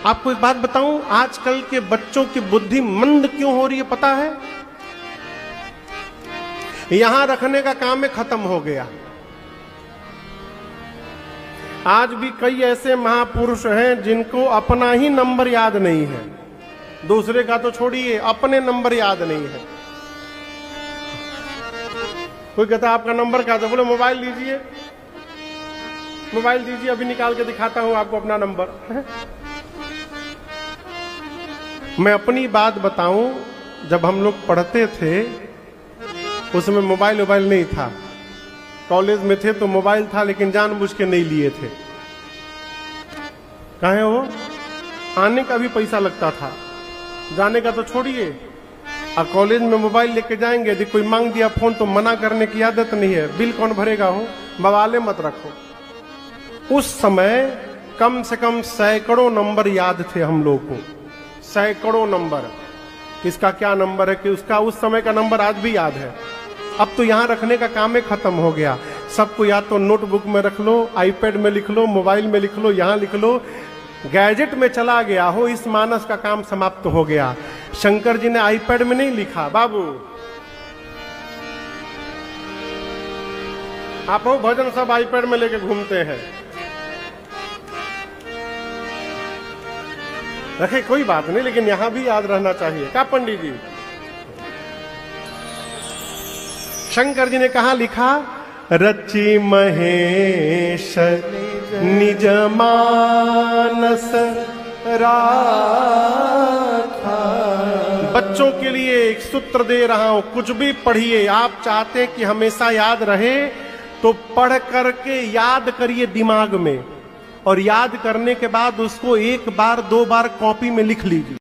आपको एक बात बताऊं, आजकल के बच्चों की बुद्धि मंद क्यों हो रही है पता है? यहां रखने का काम में खत्म हो गया। आज भी कई ऐसे महापुरुष हैं जिनको अपना ही नंबर याद नहीं है, दूसरे का तो छोड़िए, अपने नंबर याद नहीं है। कोई कहता आपका नंबर क्या था, बोले मोबाइल लीजिए, मोबाइल दीजिए, अभी निकाल के दिखाता हूं आपको अपना नंबर। मैं अपनी बात बताऊं, जब हम लोग पढ़ते थे उसमें मोबाइल नहीं था, कॉलेज में थे तो मोबाइल था, लेकिन जानबूझ के नहीं लिए थे। कहे वो आने का भी पैसा लगता था, जाने का तो छोड़िए। और कॉलेज में मोबाइल लेके जाएंगे, यदि कोई मांग दिया फोन तो मना करने की आदत नहीं है, बिल कौन भरेगा हो, बवाले मत रखो। उस समय कम से कम सैकड़ों नंबर याद थे हम लोग को, सैकड़ों नंबर, किसका क्या नंबर है कि उसका उस समय का नंबर आज भी याद है। अब तो यहां रखने का काम ही खत्म हो गया। सबको या तो नोटबुक में रख लो, आईपैड में लिख लो, मोबाइल में लिख लो, यहां लिख लो, गैजेट में चला गया हो, इस मानस का काम समाप्त हो गया। शंकर जी ने आईपैड में नहीं लिखा बाबू, आप हो भजन सब आईपैड में लेके घूमते हैं, रखे कोई बात नहीं, लेकिन यहां भी याद रहना चाहिए। क्या पंडित जी, शंकर जी ने कहा लिखा, रचि महेश निज मानस राखा। बच्चों के लिए एक सूत्र दे रहा हूं, कुछ भी पढ़िए, आप चाहते कि हमेशा याद रहे तो पढ़ करके याद करिए दिमाग में, और याद करने के बाद उसको एक बार दो बार कॉपी में लिख लीजिए।